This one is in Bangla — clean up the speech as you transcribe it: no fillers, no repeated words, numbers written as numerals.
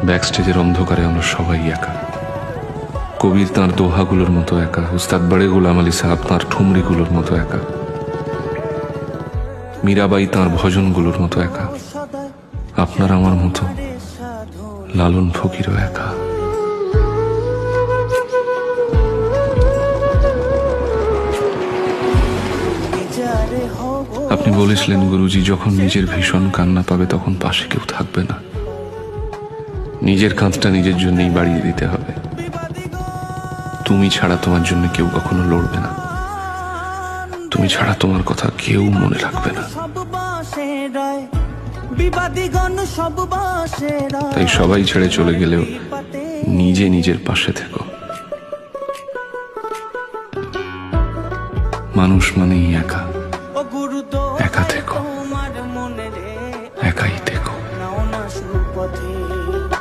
ব্যাক স্টেজের অন্ধকারে আমরা সবাই একা। কবির তাঁর দোহাগুলোর মতো একা, উস্তাদ বাড়ে গোলাম আলী সাহাব তাঁর ঠুমরিগুলোর মতো একা, মীরাবাই তাঁর ভজনগুলোর মতো একা, আপনার আমার মতো লালন ফকিরও একা। আপনি বলেছিলেন গুরুজি, যখন নিজের ভীষণ কান্না পাবে তখন পাশে কেউ থাকবে না, নিজের কাঁধটা নিজের জন্যই বাড়িয়ে দিতে হবে। তুমি ছাড়া তোমার জন্য কেউ কখনো লড়বে না, তুমি ছাড়া তোমার কথা কেউ মনে রাখবে না। তাই সবাই ছেড়ে চলে গেলেও নিজে নিজের পাশে থেকো। মানুষ মানেই একা, একা থেকো।